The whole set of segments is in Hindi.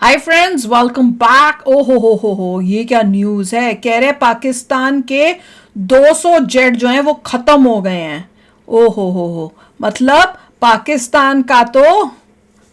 हाय फ्रेंड्स, वेलकम बैक। ओ हो, ये क्या न्यूज़ है। कह रहे पाकिस्तान के 200 जेट जो हैं वो ख़त्म हो गए हैं। ओ हो, मतलब पाकिस्तान का तो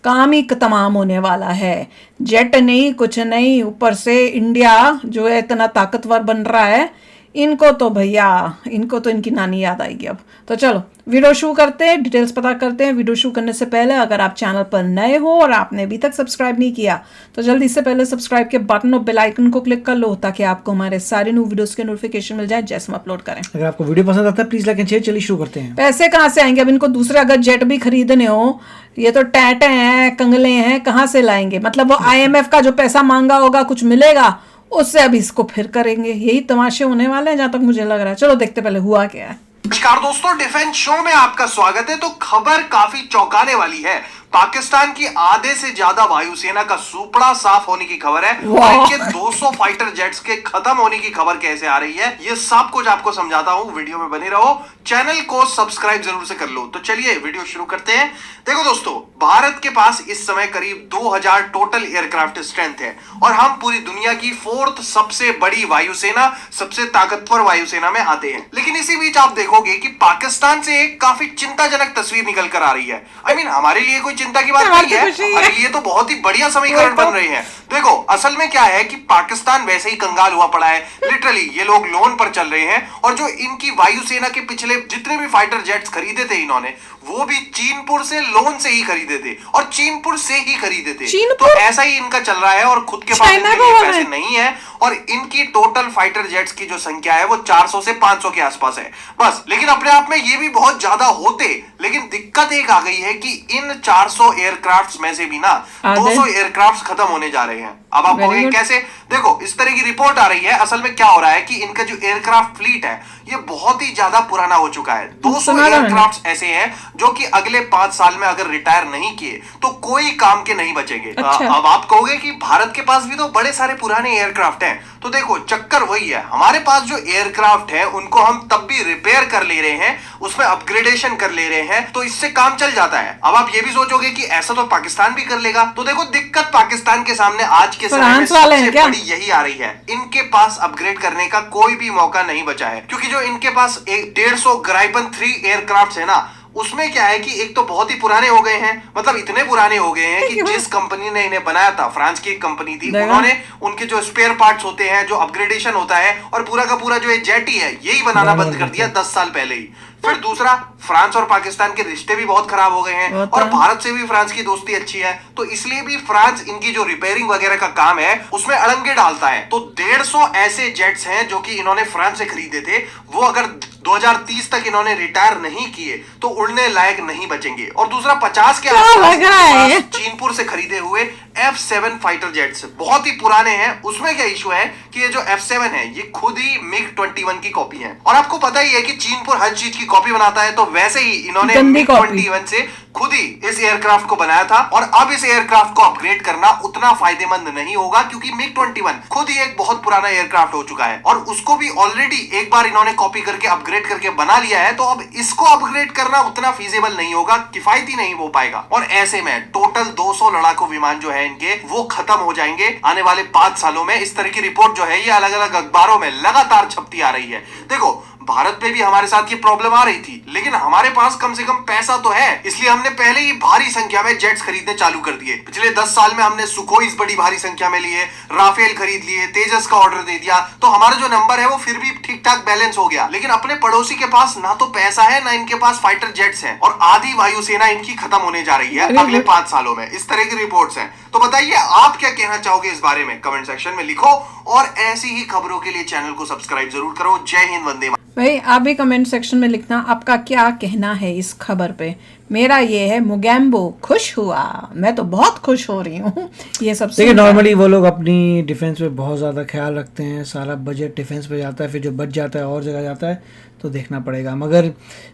काम ही तमाम होने वाला है। जेट नहीं, कुछ नहीं, ऊपर से इंडिया जो है इतना ताकतवर बन रहा है। इनको तो भैया, इनको तो इनकी नानी याद आएगी अब। तो चलो वीडियो शुरू करते हैं, डिटेल्स पता करते हैं। वीडियो शुरू करने से पहले अगर आप चैनल पर नए हो और आपने अभी तक सब्सक्राइब नहीं किया तो जल्दी से पहले सब्सक्राइब के बटन और बेल आइकन को क्लिक कर लो ताकि आपको हमारे सारे न्यू वीडियोस के नोटिफिकेशन मिल जाए जैसे हम अपलोड करें। अगर आपको वीडियो पसंद आता है प्लीज लाइक एंड शेयर। चलिए शुरू करते हैं। पैसे कहाँ से आएंगे अब इनको? दूसरे अगर जेट भी खरीदने हो, ये तो टैटे हैं, कंगले हैं, कहाँ से लाएंगे? मतलब वो आईएमएफ का जो पैसा मांगा होगा कुछ मिलेगा, उससे अब इसको फिर करेंगे। यही तमाशे होने वाले हैं जहां तक मुझे लग रहा है। चलो देखते पहले हुआ क्या है। नमस्कार दोस्तों, डिफेंस शो में आपका स्वागत है। तो खबर काफी चौंकाने वाली है। पाकिस्तान की आधे से ज्यादा वायुसेना का सुपड़ा साफ होने की खबर है और इनके 200 फाइटर जेट्स के खत्म होने की खबर कैसे आ रही है, ये सब कुछ आपको समझाता हूं। वीडियो में बने रहो, चैनल को सब्सक्राइब जरूर से कर लो। तो चलिए वीडियो शुरू करते हैं। देखो दोस्तों, भारत के पास इस समय करीब 2000 टोटल एयरक्राफ्ट स्ट्रेंथ है और हम पूरी दुनिया की 4th सबसे बड़ी वायुसेना, सबसे ताकतवर वायुसेना में आते हैं। लेकिन इसी बीच आप देखोगे कि पाकिस्तान से एक काफी चिंताजनक तस्वीर निकल कर आ रही है। हमारे लिए कोई चिंता की बात नहीं है, हमारे लिए तो बहुत ही बढ़िया समीकरण बन रहे हैं। देखो असल में क्या है कि पाकिस्तान वैसे ही कंगाल हुआ पड़ा है। लिटरली ये लोग लोन पर चल रहे हैं और जो इनकी वायुसेना के पिछले जितने भी फाइटर जेट्स खरीदे थे इन्होंने, वो भी चीनपुर से लोन से ही खरीदे थे और चीनपुर से ही खरीदे थे। तो ऐसा ही इनका चल रहा है और खुद के पास पैसे नहीं है और इनकी टोटल फाइटर जेट्स की जो संख्या है वो 400 से 500 के आसपास है बस। लेकिन अपने आप में ये भी बहुत ज्यादा होते, लेकिन दिक्कत एक आ गई है कि इन 400 एयरक्राफ्ट्स में से भी ना 200 एयरक्राफ्ट्स खत्म होने जा रहे हैं। अब आप कहोगे कैसे? देखो इस तरह की रिपोर्ट आ रही है। असल में क्या हो रहा है कि इनका जो एयरक्राफ्ट फ्लीट है ये बहुत ही ज्यादा पुराना हो चुका है। 200 एयरक्राफ्ट ऐसे हैं जो कि अगले 5 साल में अगर रिटायर नहीं किए तो कोई काम के नहीं बचेंगे। अब आप कहोगे कि भारत के पास भी तो बड़े सारे पुराने एयरक्राफ्ट हैं। तो देखो चक्कर वही है, हमारे पास जो एयरक्राफ्ट है उनको हम तब भी रिपेयर कर ले रहे हैं, उसमें अपग्रेडेशन कर ले रहे हैं, तो इससे काम चल जाता है। अब आप ये भी सोचोगे कि ऐसा तो पाकिस्तान भी कर लेगा। तो देखो दिक्कत पाकिस्तान के सामने आज के समय में सबसे बड़ी यही आ रही है, इनके पास अपग्रेड करने का कोई भी मौका नहीं बचा है। क्योंकि जो इनके पास 150 ग्राइपन 3 एयरक्राफ्ट है ना, उसमें क्या है कि एक तो बहुत ही पुराने हो गए हैं, मतलब इतने पुराने हो गए हैं कि जिस कंपनी ने इन्हें बनाया था, फ्रांस की एक कंपनी थी, उन्होंने उनके जो स्पेयर पार्ट्स होते हैं, जो अपग्रेडेशन होता है और पूरा का पूरा जो ये जेट ही है यही बनाना बंद कर दिया 10 साल पहले ही। फिर दूसरा, फ्रांस और पाकिस्तान के रिश्ते भी बहुत खराब हो गए हैं और भारत से भी फ्रांस की दोस्ती अच्छी है, तो इसलिए भी फ्रांस इनकी जो रिपेयरिंग वगैरह का काम है उसमें अड़ंगे डालता है। तो 150 ऐसे जेट्स हैं जो कि इन्होंने फ्रांस से खरीदे थे, वो अगर 2030 तक इन्होंने रिटायर नहीं किए तो उड़ने लायक नहीं बचेंगे। और दूसरा 50 के आसपास चीनपुर से खरीदे हुए F7 फाइटर जेट्स बहुत ही पुराने हैं। उसमें क्या इशू है कि ये जो F7 है ये खुद ही MiG-21 की कॉपी है और आपको पता ही है कि चीनपुर हर चीज की कॉपी बनाता है, तो वैसे ही इन्होंने MiG-21 से खुद ही इस एयरक्राफ्ट को बनाया था और अब इस एयरक्राफ्ट को अपग्रेड करना उतना फायदेमंद नहीं होगा क्योंकि MiG-21 खुद ही एक बहुत पुराना एयरक्राफ्ट हो चुका है और उसको भी ऑलरेडी एक बार इन्होंने कॉपी करके अपग्रेड करके बना लिया है। तो अब इसको अपग्रेड करना उतना फीजेबल नहीं होगा, किफायती नहीं हो पाएगा और ऐसे में टोटल 200 लड़ाकू विमान जो है इनके वो खत्म हो जाएंगे आने वाले 5 सालों में। इस तरह की रिपोर्ट जो है ये अलग अलग अखबारों में लगातार छपती आ रही है। देखो भारत में भी हमारे साथ ये प्रॉब्लम आ रही थी, लेकिन हमारे पास कम से कम पैसा तो है, इसलिए हमने पहले ही भारी संख्या में जेट्स खरीदने चालू कर दिए। पिछले 10 साल में हमने सुखोइस बड़ी भारी संख्या में लिए, राफेल खरीद लिए, तेजस का ऑर्डर दे दिया, तो हमारा जो नंबर है वो फिर भी ठीक ठाक बैलेंस हो गया। लेकिन अपने पड़ोसी के पास ना तो पैसा है ना इनके पास फाइटर जेट्स है और आधी वायुसेना इनकी खत्म होने जा रही है अगले 5 सालों में। इस तरह की रिपोर्ट्स हैं। तो बताइए आप क्या कहना चाहोगे इस बारे में, कमेंट सेक्शन में लिखो और ऐसी ही खबरों के लिए चैनल को सब्सक्राइब जरूर करो। जय हिंद, वंदे मातरम। भाई आप भी कमेंट सेक्शन में लिखना आपका क्या कहना है इस खबर पे। मेरा ये है, मुगैम्बो खुश हुआ, मैं तो बहुत खुश हो रही हूँ ये सब। देखिए नॉर्मली वो लोग अपनी डिफेंस पे बहुत ज़्यादा ख्याल रखते हैं, सारा बजट डिफेंस पे जाता है, फिर जो बच जाता है और जगह जाता है तो देखना पड़ेगा। मगर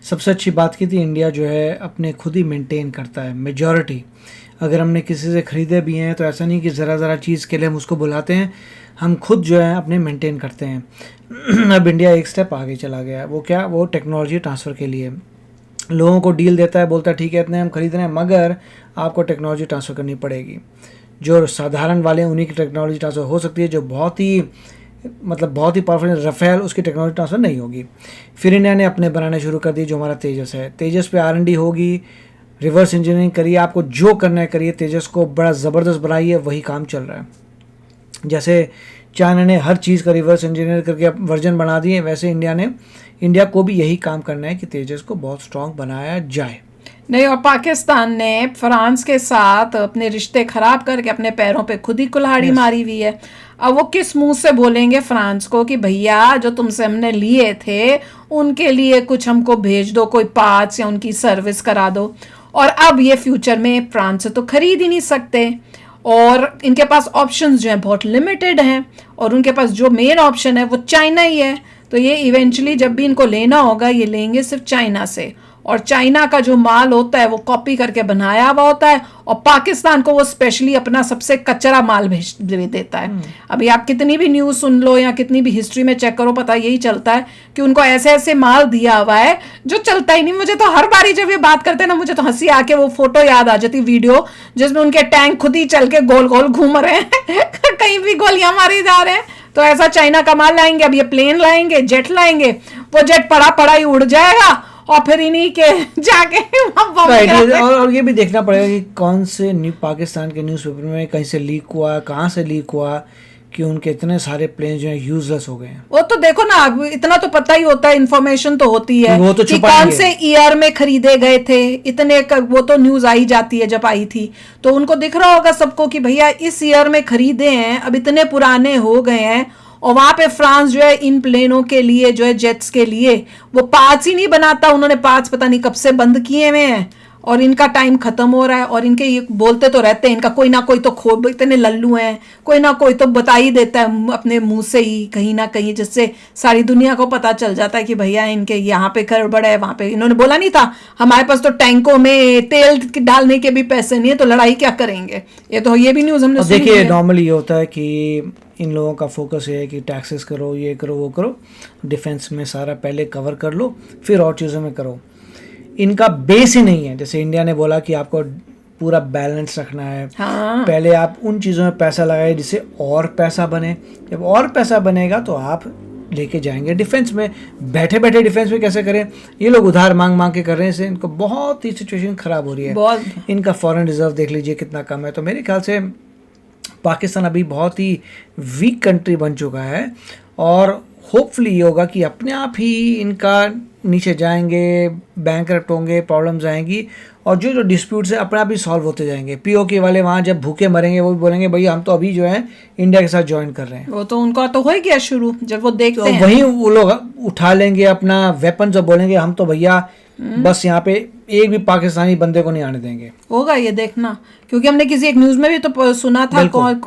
सबसे अच्छी बात की थी, इंडिया जो है अपने खुद ही मेंटेन करता है मेजॉरिटी। अगर हमने किसी से ख़रीदे भी हैं तो ऐसा नहीं कि ज़रा चीज़ के लिए हम उसको बुलाते हैं, हम खुद जो है अपने मेंटेन करते हैं। अब इंडिया एक स्टेप आगे चला गया है। वो क्या? वो टेक्नोलॉजी ट्रांसफ़र के लिए लोगों को डील देता है, बोलता है ठीक है इतने हम खरीद रहे हैं मगर आपको टेक्नोलॉजी ट्रांसफ़र करनी पड़ेगी। जो साधारण वाले हैं उन्हीं की टेक्नोलॉजी ट्रांसफ़र हो सकती है, जो बहुत ही पावरफुल रफ़ेल उसकी टेक्नोलॉजी ट्रांसफ़र नहीं होगी। फिर इंडिया ने अपने बनाने शुरू कर दिए, जो हमारा तेजस है। तेजस पे R&D होगी, रिवर्स इंजीनियरिंग करिए, आपको जो करना है करिए, तेजस को बड़ा ज़बरदस्त बनाइए, वही काम चल रहा है। जैसे चाइना ने हर चीज़ का रिवर्स इंजीनियर करके वर्जन बना दिए, वैसे इंडिया को भी यही काम करना है कि तेजस को बहुत स्ट्रॉन्ग बनाया जाए। नहीं, और पाकिस्तान ने फ्रांस के साथ अपने रिश्ते खराब करके अपने पैरों पे खुद ही कुल्हाड़ी मारी हुई है। अब वो किस मुंह से बोलेंगे फ्रांस को कि भैया जो तुमसे हमने लिए थे उनके लिए कुछ हमको भेज दो, कोई पार्ट्स या उनकी सर्विस करा दो। और अब ये फ्यूचर में फ्रांस से तो खरीद ही नहीं सकते, और इनके पास ऑप्शंस जो हैं बहुत लिमिटेड हैं, और उनके पास जो मेन ऑप्शन है वो चाइना ही है। तो ये इवेंचुअली जब भी इनको लेना होगा ये लेंगे सिर्फ चाइना से, और चाइना का जो माल होता है वो कॉपी करके बनाया हुआ होता है, और पाकिस्तान को वो स्पेशली अपना सबसे कचरा माल भेज देता है। अभी आप कितनी भी न्यूज़ सुन लो या कितनी भी हिस्ट्री में चेक करो, पता यही चलता है कि उनको ऐसे ऐसे माल दिया हुआ है जो चलता ही नहीं। मुझे तो हर बारी जब ये बात करते हैं ना, मुझे तो हंसी आके वो फोटो याद आ जाती, वीडियो जिसमें उनके टैंक खुद ही चल के गोल गोल घूम रहे हैं कहीं भी गोलियां मारी जा रहे हैं। तो ऐसा चाइना का माल लाएंगे, अब ये प्लेन लाएंगे, जेट लाएंगे, वो जेट पड़ा ही उड़ जाएगा, और फिर इन्हीं के जाके और ये भी देखना पड़ेगा कि कौन से पाकिस्तान के न्यूज़पेपर में कहीं से लीक हुआ, कहाँ से लीक हुआ कि उनके इतने सारे प्लेन जो है यूजलेस हो गए हैं। वो तो देखो ना, इतना तो पता ही होता है, इन्फॉर्मेशन तो होती है वो तो कि कौन से ईयर में खरीदे गए थे, इतने वो तो न्यूज आई जाती है जब आई थी, तो उनको दिख रहा होगा सबको कि भैया इस ईयर में खरीदे हैं, अब इतने पुराने हो गए हैं। और वहां पे फ्रांस जो है इन प्लेनों के लिए जो है जेट्स के लिए वो पार्ट्स ही नहीं बनाता, उन्होंने पार्ट्स पता नहीं कब से बंद किए हुए हैं, और इनका टाइम खत्म हो रहा है। और इनके ये बोलते तो रहते हैं, इनका कोई ना कोई तो खो, इतने लल्लू हैं, कोई ना कोई तो बता ही देता है अपने मुंह से ही कहीं ना कहीं, जिससे सारी दुनिया को पता चल जाता है कि भैया इनके यहाँ पे गड़बड़ है, वहां पे इन्होंने बोला नहीं था हमारे पास तो टैंकों में तेल डालने के भी पैसे नहीं है, तो लड़ाई क्या करेंगे। ये भी न्यूज हमने सुनी है। देखिए नॉर्मली ये होता है कि इन लोगों का फोकस ये है कि टैक्सेस करो, ये करो, वो करो, डिफेंस में सारा पहले कवर कर लो, फिर और चीज़ों में करो। इनका बेस ही नहीं है। जैसे इंडिया ने बोला कि आपको पूरा बैलेंस रखना है, हाँ। पहले आप उन चीज़ों में पैसा लगाए जिससे और पैसा बने, जब और पैसा बनेगा तो आप लेके जाएंगे डिफेंस में। बैठे बैठे डिफेंस में कैसे करें, ये लोग उधार मांग मांग के कर रहे हैं, इससे इनको बहुत ही सिचुएशन ख़राब हो रही है। बहुत। इनका फॉरेन रिजर्व देख लीजिए कितना कम है। तो मेरे ख्याल से पाकिस्तान अभी बहुत ही वीक कंट्री बन चुका है, और होपफुली ये होगा कि अपने आप ही इनका नीचे जाएंगे, बैंकरप्ट होंगे, प्रॉब्लम्स आएंगी, और जो डिस्प्यूट्स हैं अपने आप ही सॉल्व होते जाएंगे। पीओके वाले वहाँ जब भूखे मरेंगे वो भी बोलेंगे भैया हम तो अभी जो है इंडिया के साथ ज्वाइन कर रहे हैं। वो तो उनका तो हो ही गया शुरू, जब वो देखते तो हैं वहीं वो लोग उठा लेंगे अपना वेपन, और बोलेंगे हम तो भैया बस यहाँ पे एक भी पाकिस्तानी बंदे को नहीं आने देंगे। होगा ये देखना, क्योंकि हमने किसी एक न्यूज में भी तो सुना था,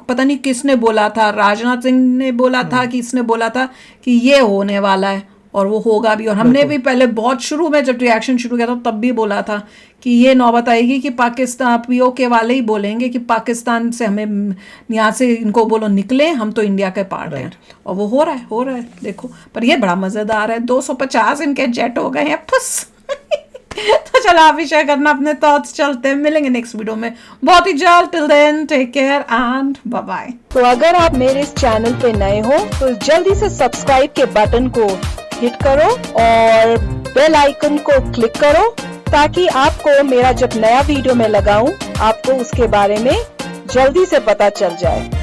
पता नहीं किसने बोला था, राजनाथ सिंह ने बोला था कि इसने बोला था कि ये होने वाला है, और वो होगा भी। और हमने भी पहले बहुत शुरू में जब रिएक्शन शुरू किया था तब भी बोला था कि ये नौबत आएगी कि पाकिस्तान पीओके वाले ही बोलेंगे कि पाकिस्तान से हमें यहाँ से इनको बोलो निकले, हम तो इंडिया के पार्ट हैं। और वो हो रहा है देखो। पर ये बड़ा मजेदार है, 250 इनके जेट हो गए हैं फुस तो चलो आप भी शेयर करना अपने थॉट्स। चलते हैं, मिलेंगे नेक्स्ट वीडियो में बहुत ही जल्द। Till then take care and bye bye. तो अगर आप मेरे इस चैनल पे नए हो तो जल्दी से सब्सक्राइब के बटन को हिट करो और बेल आइकन को क्लिक करो, ताकि आपको मेरा जब नया वीडियो मैं लगाऊं आपको उसके बारे में जल्दी से पता चल जाए।